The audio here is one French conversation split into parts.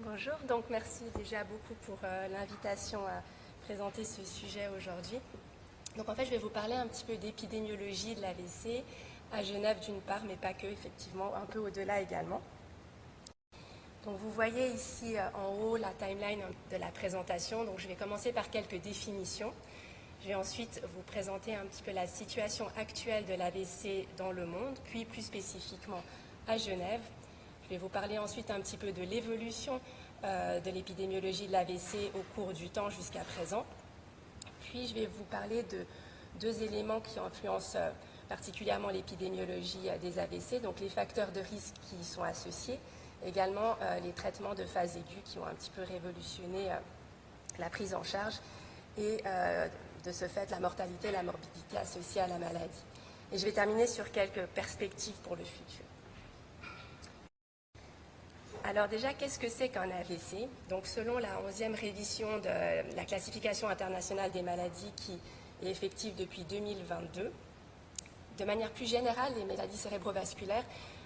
Bonjour, donc merci déjà beaucoup pour l'invitation à présenter ce sujet aujourd'hui. Donc en fait, je vais vous parler un petit peu d'épidémiologie de l'AVC à Genève d'une part, mais pas que, effectivement, un peu au-delà également. Donc vous voyez ici en haut la timeline de la présentation. Donc je vais commencer par quelques définitions. Je vais ensuite vous présenter un petit peu la situation actuelle de l'AVC dans le monde, puis plus spécifiquement à Genève. Je vais vous parler ensuite un petit peu de l'évolution de l'épidémiologie de l'AVC au cours du temps jusqu'à présent. Puis je vais vous parler de deux éléments qui influencent particulièrement l'épidémiologie des AVC, donc les facteurs de risque qui y sont associés, également les traitements de phase aiguë qui ont un petit peu révolutionné la prise en charge et de ce fait la mortalité et la morbidité associées à la maladie. Et je vais terminer sur quelques perspectives pour le futur. Alors déjà, qu'est-ce que c'est qu'un AVC? Donc selon la 11e révision de la classification internationale des maladies qui est effective depuis 2022, de manière plus générale, les maladies cérébrovasculaires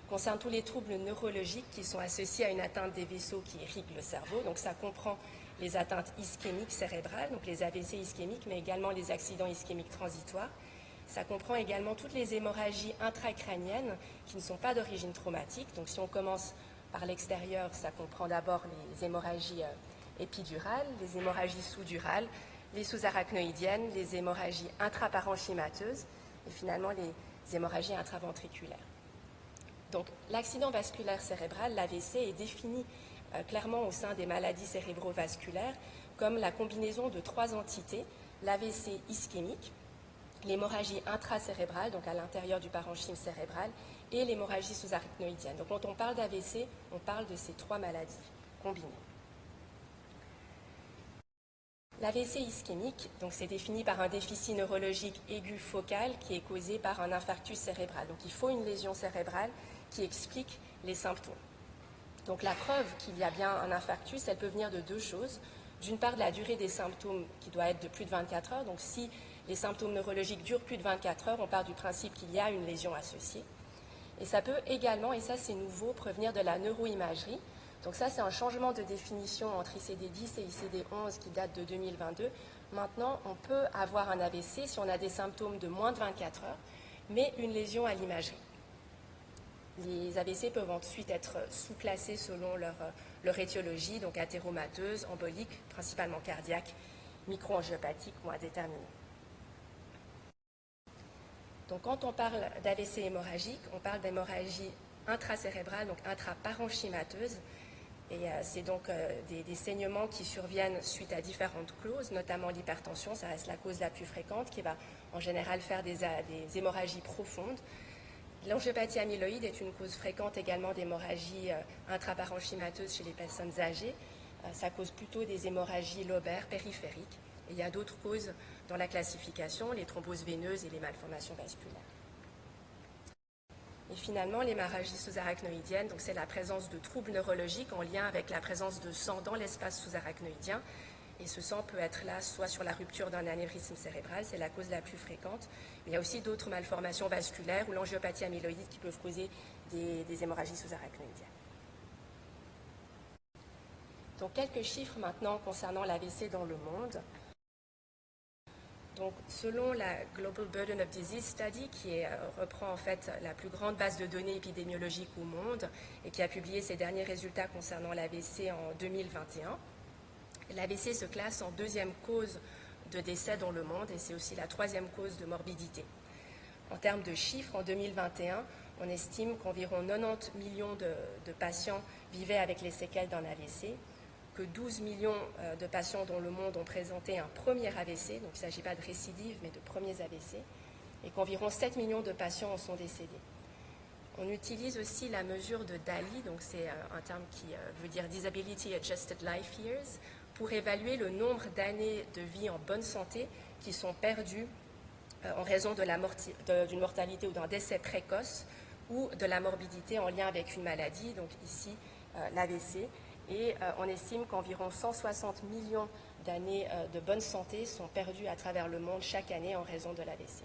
concernent tous les troubles neurologiques qui sont associés à une atteinte des vaisseaux qui irriguent le cerveau. Donc ça comprend les atteintes ischémiques cérébrales, donc les AVC ischémiques, mais également les accidents ischémiques transitoires. Ça comprend également toutes les hémorragies intracrâniennes qui ne sont pas d'origine traumatique. Donc si on commence par l'extérieur, ça comprend d'abord les hémorragies épidurales, les hémorragies sous-durales, les sous-arachnoïdiennes, les hémorragies intraparenchymateuses et finalement les hémorragies intraventriculaires. Donc l'accident vasculaire cérébral, l'AVC, est défini clairement au sein des maladies cérébrovasculaires comme la combinaison de trois entités, l'AVC ischémique, l'hémorragie intracérébrale, donc à l'intérieur du parenchyme cérébral, et l'hémorragie sous-arachnoïdienne. Donc quand on parle d'AVC, on parle de ces trois maladies combinées. L'AVC ischémique, donc c'est défini par un déficit neurologique aigu focal qui est causé par un infarctus cérébral. Donc il faut une lésion cérébrale qui explique les symptômes. Donc la preuve qu'il y a bien un infarctus, elle peut venir de deux choses. D'une part, de la durée des symptômes qui doit être de plus de 24 heures. Donc si les symptômes neurologiques durent plus de 24 heures, on part du principe qu'il y a une lésion associée. Et ça peut également, et ça c'est nouveau, provenir de la neuroimagerie. Donc ça c'est un changement de définition entre ICD-10 et ICD-11 qui date de 2022. Maintenant, on peut avoir un AVC si on a des symptômes de moins de 24 heures, mais une lésion à l'imagerie. Les AVC peuvent ensuite être sous-classés selon leur étiologie, donc athéromateuse, embolique, principalement cardiaque, micro-angiopathique ou indéterminée. Donc quand on parle d'AVC hémorragique, on parle d'hémorragie intracérébrale, donc intraparenchymateuse. Et c'est donc des saignements qui surviennent suite à différentes causes, notamment l'hypertension, ça reste la cause la plus fréquente, qui va en général faire des hémorragies profondes. L'angiopathie amyloïde est une cause fréquente également d'hémorragie intraparenchymateuse chez les personnes âgées. Ça cause plutôt des hémorragies lobaires périphériques. Et il y a d'autres causes dans la classification, les thromboses veineuses et les malformations vasculaires. Et finalement, l'hémorragie sous-arachnoïdienne, donc c'est la présence de troubles neurologiques en lien avec la présence de sang dans l'espace sous-arachnoïdien. Et ce sang peut être là soit sur la rupture d'un anévrisme cérébral, c'est la cause la plus fréquente. Mais il y a aussi d'autres malformations vasculaires ou l'angiopathie amyloïde qui peuvent causer des hémorragies sous-arachnoïdiennes. Donc quelques chiffres maintenant concernant l'AVC dans le monde. Donc, selon la Global Burden of Disease Study, qui reprend en fait la plus grande base de données épidémiologiques au monde et qui a publié ses derniers résultats concernant l'AVC en 2021, l'AVC se classe en deuxième cause de décès dans le monde et c'est aussi la troisième cause de morbidité. En termes de chiffres, en 2021, on estime qu'environ 90 millions de patients vivaient avec les séquelles d'un AVC, que 12 millions de patients dans le monde ont présenté un premier AVC, donc il ne s'agit pas de récidive, mais de premiers AVC, et qu'environ 7 millions de patients en sont décédés. On utilise aussi la mesure de DALY, donc c'est un terme qui veut dire Disability Adjusted Life Years, pour évaluer le nombre d'années de vie en bonne santé qui sont perdues en raison d'une mortalité ou d'un décès précoce ou de la morbidité en lien avec une maladie, donc ici l'AVC. Et on estime qu'environ 160 millions d'années de bonne santé sont perdues à travers le monde chaque année en raison de l'AVC.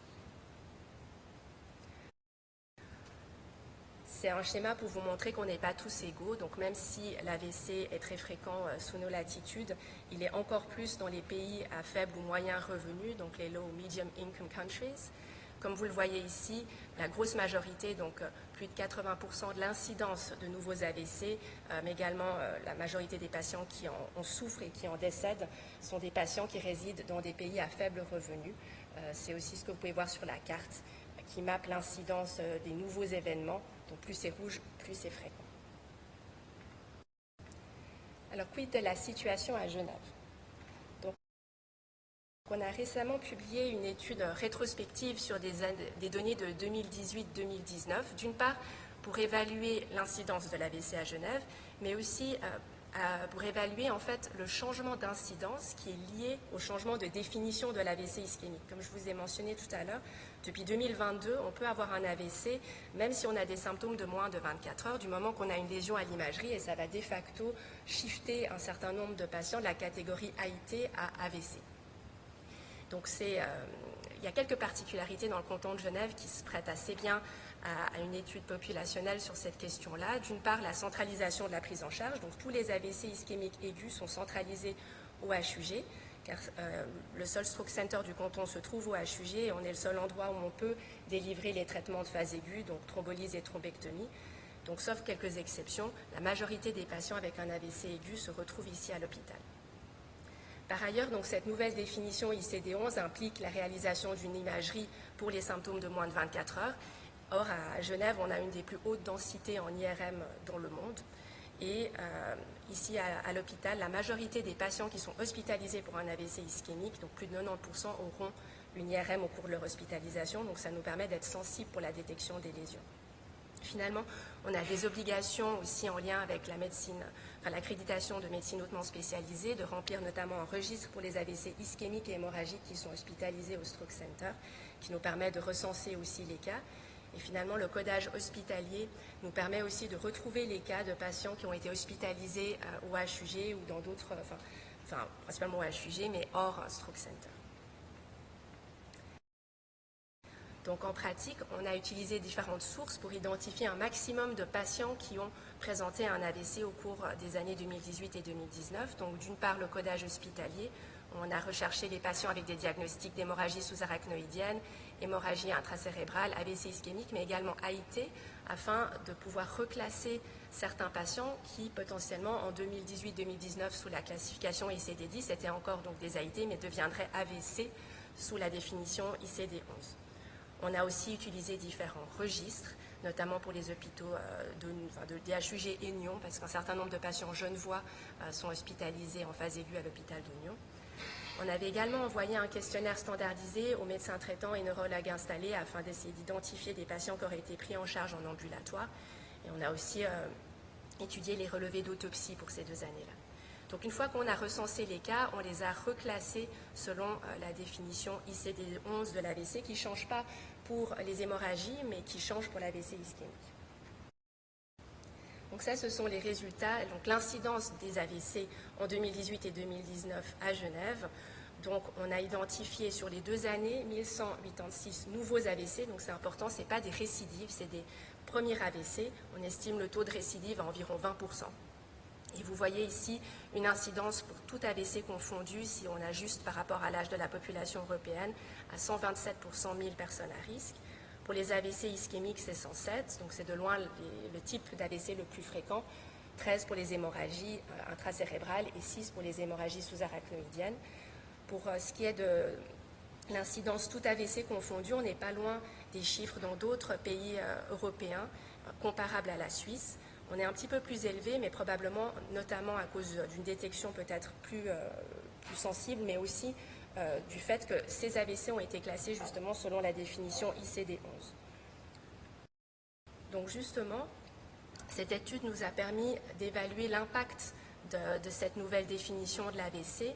c'est un schéma pour vous montrer qu'on n'est pas tous égaux. Donc même si l'AVC est très fréquent sous nos latitudes, il est encore plus dans les pays à faible ou moyen revenu, donc les low medium income countries. Comme vous le voyez ici, la grosse majorité, donc plus de 80% de l'incidence de nouveaux AVC, mais également la majorité des patients qui en souffrent et qui en décèdent, sont des patients qui résident dans des pays à faible revenu. C'est aussi ce que vous pouvez voir sur la carte, qui mappe l'incidence des nouveaux événements. Donc plus c'est rouge, plus c'est fréquent. Alors, quid de la situation à Genève? On a récemment publié une étude rétrospective sur des données de 2018-2019, d'une part pour évaluer l'incidence de l'AVC à Genève, mais aussi pour évaluer en fait le changement d'incidence qui est lié au changement de définition de l'AVC ischémique. Comme je vous ai mentionné tout à l'heure, depuis 2022, on peut avoir un AVC même si on a des symptômes de moins de 24 heures, du moment qu'on a une lésion à l'imagerie, et ça va de facto shifter un certain nombre de patients de la catégorie AIT à AVC. Donc il y a quelques particularités dans le canton de Genève qui se prêtent assez bien à une étude populationnelle sur cette question-là. D'une part, la centralisation de la prise en charge. Donc tous les AVC ischémiques aigus sont centralisés au HUG, car le seul stroke center du canton se trouve au HUG et on est le seul endroit où on peut délivrer les traitements de phase aiguë, donc thrombolyse et thrombectomie. Donc sauf quelques exceptions, la majorité des patients avec un AVC aigu se retrouvent ici à l'hôpital. Par ailleurs, donc, cette nouvelle définition ICD-11 implique la réalisation d'une imagerie pour les symptômes de moins de 24 heures. Or, à Genève, on a une des plus hautes densités en IRM dans le monde. Et ici, à l'hôpital, la majorité des patients qui sont hospitalisés pour un AVC ischémique, donc plus de 90%, auront une IRM au cours de leur hospitalisation. Donc, ça nous permet d'être sensibles pour la détection des lésions. Finalement, on a des obligations aussi en lien avec la médecine, l'accréditation de médecine hautement spécialisée, de remplir notamment un registre pour les AVC ischémiques et hémorragiques qui sont hospitalisés au Stroke Center, qui nous permet de recenser aussi les cas. Et finalement, le codage hospitalier nous permet aussi de retrouver les cas de patients qui ont été hospitalisés au HUG ou dans d'autres, principalement au HUG, mais hors Stroke Center. Donc en pratique, on a utilisé différentes sources pour identifier un maximum de patients qui ont présenté un AVC au cours des années 2018 et 2019. Donc d'une part, le codage hospitalier. On a recherché les patients avec des diagnostics d'hémorragie sous-arachnoïdienne, hémorragie intracérébrale, AVC ischémique, mais également AIT, afin de pouvoir reclasser certains patients qui, potentiellement, en 2018-2019, sous la classification ICD-10, étaient encore donc des AIT, mais deviendraient AVC sous la définition ICD-11. On a aussi utilisé différents registres, notamment pour les hôpitaux de DHUG et Nyon, parce qu'un certain nombre de patients genevois sont hospitalisés en phase aiguë à l'hôpital de Nyon. On avait également envoyé un questionnaire standardisé aux médecins traitants et neurologues installés afin d'essayer d'identifier des patients qui auraient été pris en charge en ambulatoire. Et on a aussi étudié les relevés d'autopsie pour ces 2 années-là. Donc une fois qu'on a recensé les cas, on les a reclassés selon la définition ICD-11 de l'AVC qui ne change pas pour les hémorragies, mais qui change pour l'AVC ischémique. Donc ça, ce sont les résultats, donc l'incidence des AVC en 2018 et 2019 à Genève. Donc on a identifié sur les 2 années 1186 nouveaux AVC, donc c'est important, ce n'est pas des récidives, c'est des premiers AVC. On estime le taux de récidive à environ 20%. Et vous voyez ici une incidence pour tout AVC confondu, si on ajuste par rapport à l'âge de la population européenne, à 127 pour 100 000 personnes à risque. Pour les AVC ischémiques, c'est 107, donc c'est de loin le type d'AVC le plus fréquent. 13 pour les hémorragies intracérébrales et 6 pour les hémorragies sous-arachnoïdiennes. Pour ce qui est de l'incidence tout AVC confondu, on n'est pas loin des chiffres dans d'autres pays européens comparables à la Suisse. On est un petit peu plus élevé, mais probablement, notamment à cause d'une détection peut-être plus sensible, mais aussi du fait que ces AVC ont été classés justement selon la définition ICD-11. Donc justement, cette étude nous a permis d'évaluer l'impact de cette nouvelle définition de l'AVC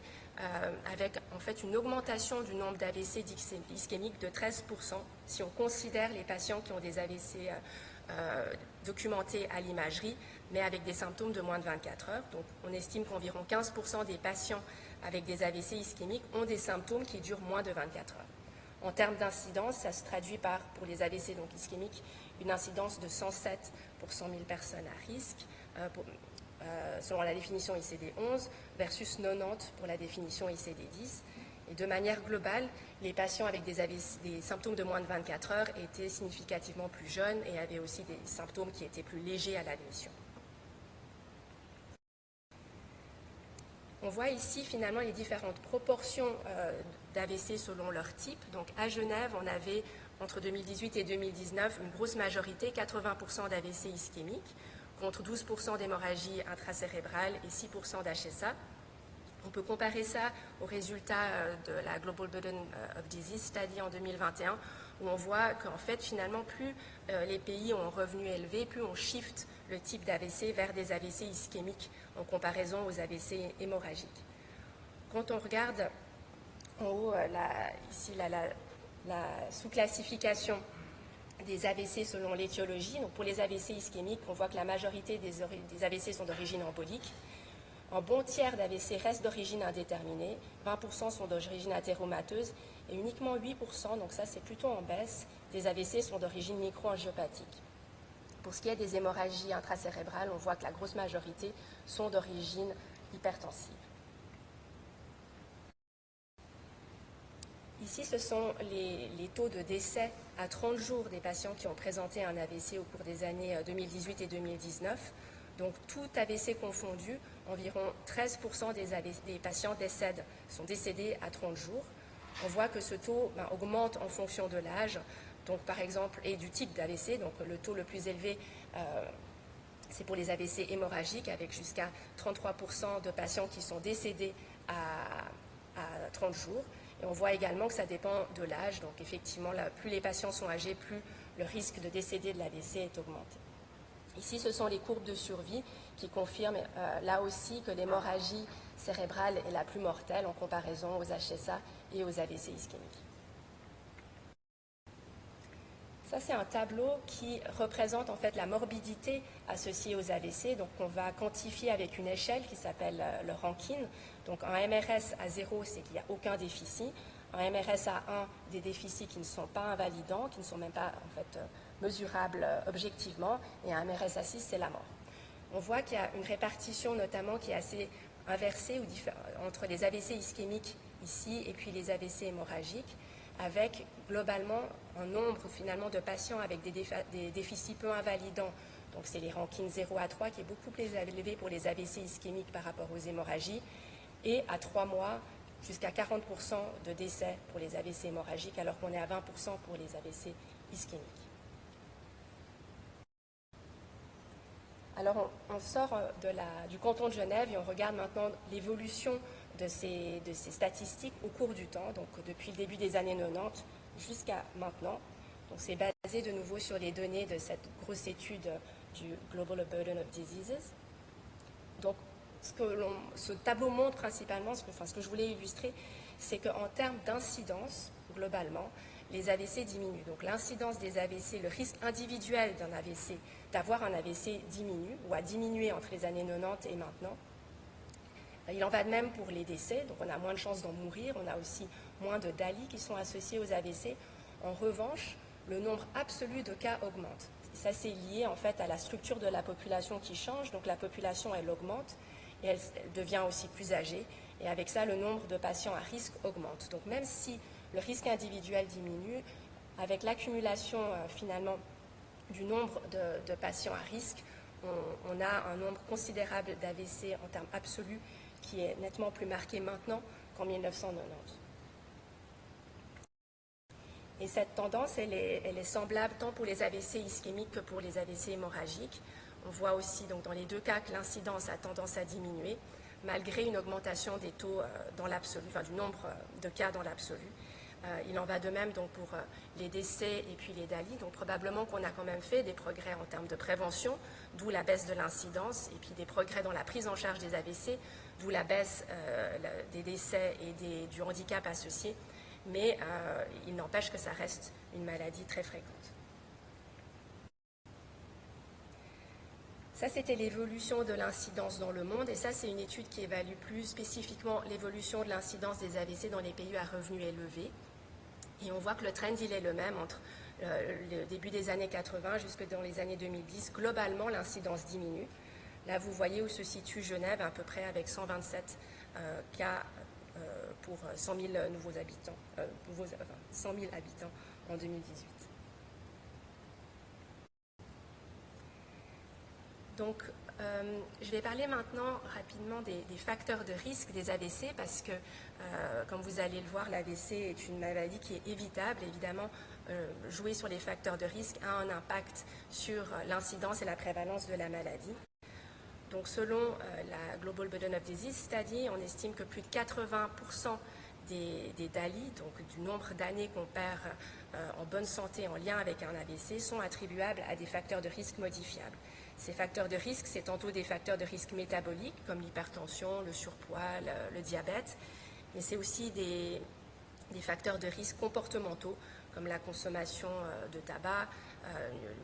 avec en fait une augmentation du nombre d'AVC ischémiques de 13% si on considère les patients qui ont des AVC documentés à l'imagerie, mais avec des symptômes de moins de 24 heures. Donc on estime qu'environ 15% des patients avec des AVC ischémiques ont des symptômes qui durent moins de 24 heures. En termes d'incidence, ça se traduit par, pour les AVC donc ischémiques, une incidence de 107 pour 100 000 personnes à risque, selon la définition ICD-11, versus 90 pour la définition ICD-10. Et de manière globale, les patients avec des symptômes de moins de 24 heures étaient significativement plus jeunes et avaient aussi des symptômes qui étaient plus légers à l'admission. On voit ici finalement les différentes proportions d'AVC selon leur type. Donc à Genève, on avait entre 2018 et 2019 une grosse majorité, 80% d'AVC ischémiques, contre 12% d'hémorragie intracérébrale et 6% d'HSA. On peut comparer ça aux résultats de la Global Burden of Disease Study en 2021, où on voit qu'en fait, finalement, plus les pays ont un revenu élevé, plus on shift le type d'AVC vers des AVC ischémiques en comparaison aux AVC hémorragiques. Quand on regarde en haut, ici, la sous-classification des AVC selon l'étiologie, donc pour les AVC ischémiques, on voit que la majorité des AVC sont d'origine embolique. Un bon tiers d'AVC restent d'origine indéterminée, 20% sont d'origine athéromateuse et uniquement 8%, donc ça c'est plutôt en baisse, des AVC sont d'origine micro-angiopathique. Pour ce qui est des hémorragies intracérébrales, on voit que la grosse majorité sont d'origine hypertensive. Ici, ce sont les taux de décès à 30 jours des patients qui ont présenté un AVC au cours des années 2018 et 2019. Donc, tout AVC confondu, environ 13% des patients sont décédés à 30 jours. On voit que ce taux augmente en fonction de l'âge, donc par exemple, et du type d'AVC. Donc, le taux le plus élevé, c'est pour les AVC hémorragiques, avec jusqu'à 33% de patients qui sont décédés à 30 jours. Et on voit également que ça dépend de l'âge. Donc, effectivement, plus les patients sont âgés, plus le risque de décéder de l'AVC est augmenté. Ici, ce sont les courbes de survie qui confirment là aussi que l'hémorragie cérébrale est la plus mortelle en comparaison aux HSA et aux AVC ischémiques. Ça, c'est un tableau qui représente en fait la morbidité associée aux AVC. Donc, on va quantifier avec une échelle qui s'appelle le Rankin. Donc, un MRS à 0, c'est qu'il n'y a aucun déficit. Un MRS à 1, des déficits qui ne sont pas invalidants, qui ne sont même pas en fait mesurables objectivement. Et un MRS à 6, c'est la mort. On voit qu'il y a une répartition notamment qui est assez inversée entre les AVC ischémiques ici et puis les AVC hémorragiques, avec globalement un nombre finalement de patients avec des déficits peu invalidants. Donc c'est les rankings 0 à 3 qui est beaucoup plus élevé pour les AVC ischémiques par rapport aux hémorragies, et à 3 mois, jusqu'à 40% de décès pour les AVC hémorragiques, alors qu'on est à 20% pour les AVC ischémiques. Alors on sort du canton de Genève et on regarde maintenant l'évolution de ces statistiques au cours du temps, donc depuis le début des années 90 jusqu'à maintenant. Donc c'est basé de nouveau sur les données de cette grosse étude du Global Burden of Diseases. Donc ce tableau montre principalement, ce que je voulais illustrer, c'est qu'en termes d'incidence, globalement, les AVC diminuent. Donc l'incidence des AVC, le risque individuel d'un AVC, d'avoir un AVC diminue ou a diminué entre les années 90 et maintenant. Il en va de même pour les décès, donc on a moins de chances d'en mourir, on a aussi moins de DALI qui sont associés aux AVC. En revanche, le nombre absolu de cas augmente. Ça, c'est lié en fait à la structure de la population qui change, donc la population, elle augmente et elle devient aussi plus âgée, et avec ça, le nombre de patients à risque augmente. Donc même si le risque individuel diminue, avec l'accumulation finalement du nombre de patients à risque, on a un nombre considérable d'AVC en termes absolus qui est nettement plus marqué maintenant qu'en 1990. Et cette tendance, elle est semblable tant pour les AVC ischémiques que pour les AVC hémorragiques. On voit aussi donc, dans les deux cas que l'incidence a tendance à diminuer, malgré une augmentation des taux dans l'absolu, enfin du nombre de cas dans l'absolu. Il en va de même donc, pour les décès et puis les DALI. Donc probablement qu'on a quand même fait des progrès en termes de prévention, d'où la baisse de l'incidence, et puis des progrès dans la prise en charge des AVC, d'où la baisse des décès et du handicap associé. Mais il n'empêche que ça reste une maladie très fréquente. Ça, c'était l'évolution de l'incidence dans le monde, et ça, c'est une étude qui évalue plus spécifiquement l'évolution de l'incidence des AVC dans les pays à revenus élevés. Et on voit que le trend, il est le même entre le début des années 80 jusque dans les années 2010. Globalement, l'incidence diminue. Là, vous voyez où se situe Genève, à peu près avec 127 cas pour 100 000 nouveaux habitants, 100 000 habitants en 2018. Donc, je vais parler maintenant rapidement des facteurs de risque des AVC parce que, comme vous allez le voir, l'AVC est une maladie qui est évitable. Évidemment, jouer sur les facteurs de risque a un impact sur l'incidence et la prévalence de la maladie. Donc, selon la Global Burden of Disease Study, on estime que plus de 80% des DALI, donc du nombre d'années qu'on perd en bonne santé en lien avec un AVC, sont attribuables à des facteurs de risque modifiables. Ces facteurs de risque, c'est tantôt des facteurs de risque métaboliques, comme l'hypertension, le surpoids, le diabète, mais c'est aussi des facteurs de risque comportementaux, comme la consommation de tabac,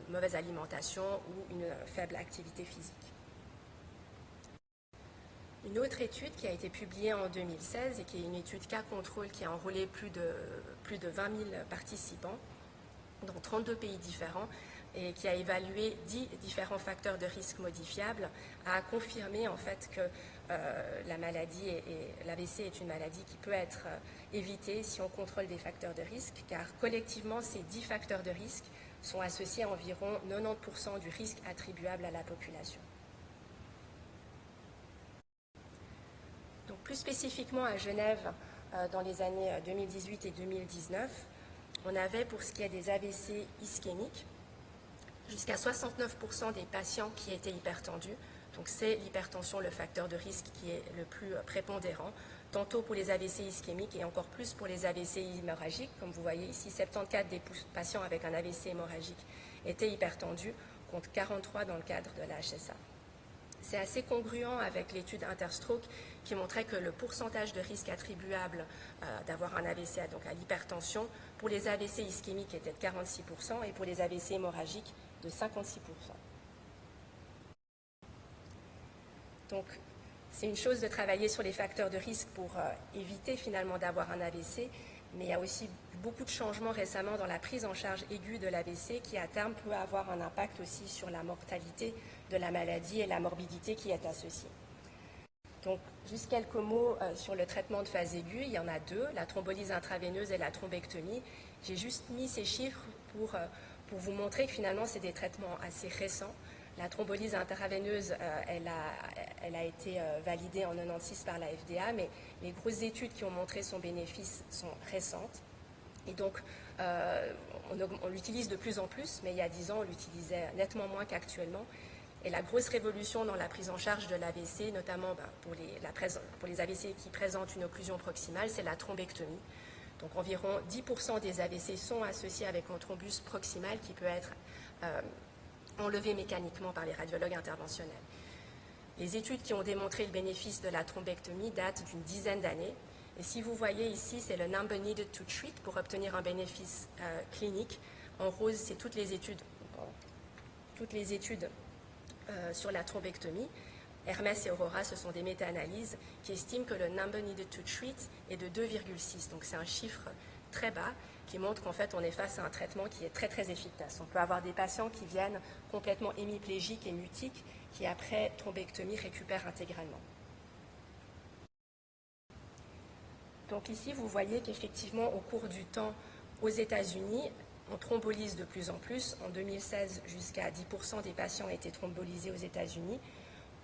une mauvaise alimentation ou une faible activité physique. Une autre étude qui a été publiée en 2016 et qui est une étude cas contrôle qui a enrôlé plus de 20 000 participants dans 32 pays différents et qui a évalué 10 différents facteurs de risque modifiables, a confirmé en fait que la maladie l'AVC est une maladie qui peut être évitée si on contrôle des facteurs de risque, car collectivement ces 10 facteurs de risque sont associés à environ 90% du risque attribuable à la population. Donc plus spécifiquement à Genève, dans les années 2018 et 2019, on avait pour ce qui est des AVC ischémiques, jusqu'à 69% des patients qui étaient hypertendus. Donc c'est l'hypertension, le facteur de risque qui est le plus prépondérant, tantôt pour les AVC ischémiques et encore plus pour les AVC hémorragiques. Comme vous voyez ici, 74 des patients avec un AVC hémorragique étaient hypertendus, contre 43 dans le cadre de la HSA. C'est assez congruent avec l'étude Interstroke qui montrait que le pourcentage de risque attribuable d'avoir un AVC, donc à l'hypertension, pour les AVC ischémiques était de 46% et pour les AVC hémorragiques de 56%. Donc, c'est une chose de travailler sur les facteurs de risque pour éviter finalement d'avoir un AVC, mais il y a aussi beaucoup de changements récemment dans la prise en charge aiguë de l'AVC qui à terme peut avoir un impact aussi sur la mortalité de la maladie et la morbidité qui est associée. Donc, juste quelques mots sur le traitement de phase aiguë. Il y en a deux, la thrombolyse intraveineuse et la thrombectomie. J'ai juste mis ces chiffres pour vous montrer que finalement, c'est des traitements assez récents. La thrombolyse intraveineuse, elle a été validée en 1996 par la FDA, mais les grosses études qui ont montré son bénéfice sont récentes. Et donc, on l'utilise de plus en plus, mais il y a 10 ans, on l'utilisait nettement moins qu'actuellement. Et la grosse révolution dans la prise en charge de l'AVC, notamment pour les AVC qui présentent une occlusion proximale, c'est la thrombectomie. Donc environ 10% des AVC sont associés avec un thrombus proximal qui peut être enlevé mécaniquement par les radiologues interventionnels. Les études qui ont démontré le bénéfice de la thrombectomie datent d'une dizaine d'années. Et si vous voyez ici, c'est le number needed to treat pour obtenir un bénéfice clinique. En rose, c'est toutes les études sur la thrombectomie. Hermès et Aurora, ce sont des méta-analyses qui estiment que le number needed to treat est de 2,6. Donc c'est un chiffre très bas qui montre qu'en fait on est face à un traitement qui est très très efficace. On peut avoir des patients qui viennent complètement hémiplégiques et mutiques qui après thrombectomie récupèrent intégralement. Donc ici vous voyez qu'effectivement au cours du temps aux États-Unis, on thrombolise de plus en plus. En 2016, jusqu'à 10% des patients étaient thrombolisés aux États-Unis.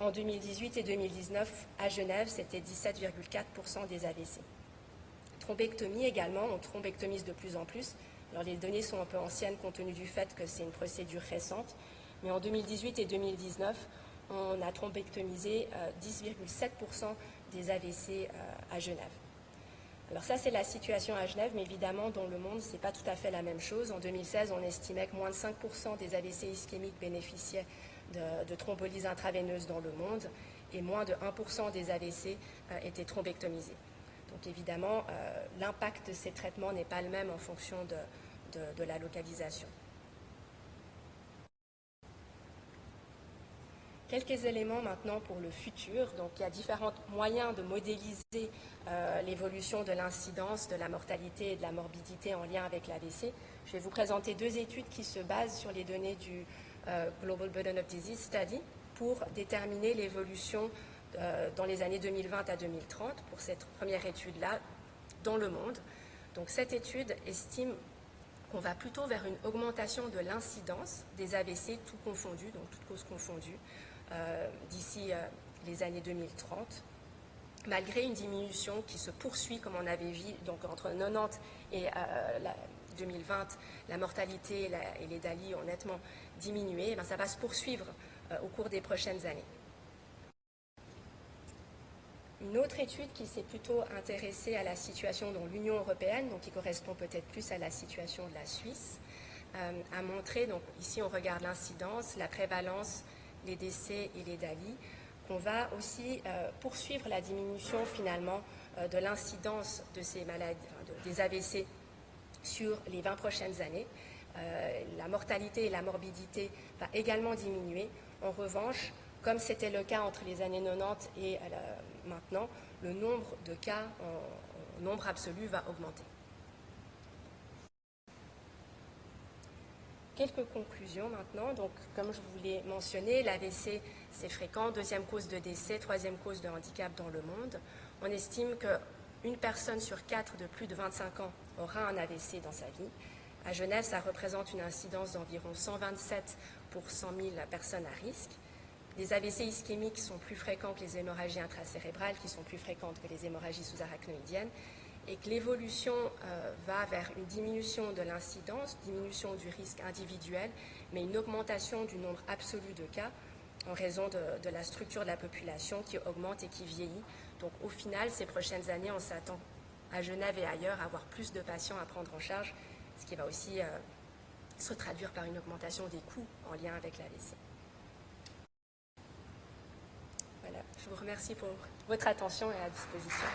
En 2018 et 2019, à Genève, c'était 17,4% des AVC. Thrombectomie également, on thrombectomise de plus en plus. Alors les données sont un peu anciennes compte tenu du fait que c'est une procédure récente. Mais en 2018 et 2019, on a thrombectomisé 10,7% des AVC à Genève. Alors ça, c'est la situation à Genève, mais évidemment, dans le monde, ce n'est pas tout à fait la même chose. En 2016, on estimait que moins de 5% des AVC ischémiques bénéficiaient de thrombolyse intraveineuse dans le monde et moins de 1% des AVC étaient thrombectomisés. Donc évidemment, l'impact de ces traitements n'est pas le même en fonction de la localisation. Quelques éléments maintenant pour le futur. Donc, il y a différents moyens de modéliser l'évolution de l'incidence, de la mortalité et de la morbidité en lien avec l'AVC. Je vais vous présenter deux études qui se basent sur les données du Global Burden of Disease Study pour déterminer l'évolution dans les années 2020 à 2030 pour cette première étude-là dans le monde. Donc, cette étude estime qu'on va plutôt vers une augmentation de l'incidence des AVC, tout confondu, donc toutes causes confondues, d'ici les années 2030, malgré une diminution qui se poursuit, comme on avait vu, donc entre 90 et 2020, la mortalité et les DALI ont nettement diminué, et bien ça va se poursuivre au cours des prochaines années. Une autre étude qui s'est plutôt intéressée à la situation dans l'Union européenne, donc qui correspond peut-être plus à la situation de la Suisse, a montré, donc ici on regarde l'incidence, la prévalence, les décès et les DALI, qu'on va aussi poursuivre la diminution finalement de l'incidence de ces maladies, des AVC sur les 20 prochaines années. La mortalité et la morbidité va également diminuer. En revanche, comme c'était le cas entre les années 90 et maintenant, le nombre de cas en nombre absolu va augmenter. Quelques conclusions maintenant. Donc, comme je vous l'ai mentionné, l'AVC, c'est fréquent, deuxième cause de décès, troisième cause de handicap dans le monde. On estime qu'une personne sur 4 de plus de 25 ans aura un AVC dans sa vie. À Genève, ça représente une incidence d'environ 127 pour 100 000 personnes à risque. Les AVC ischémiques sont plus fréquents que les hémorragies intracérébrales, qui sont plus fréquentes que les hémorragies sous-arachnoïdiennes, et que l'évolution va vers une diminution de l'incidence, diminution du risque individuel, mais une augmentation du nombre absolu de cas en raison de la structure de la population qui augmente et qui vieillit. Donc au final, ces prochaines années, on s'attend à Genève et ailleurs à avoir plus de patients à prendre en charge, ce qui va aussi se traduire par une augmentation des coûts en lien avec l'AVC. Voilà, je vous remercie pour votre attention et à disposition.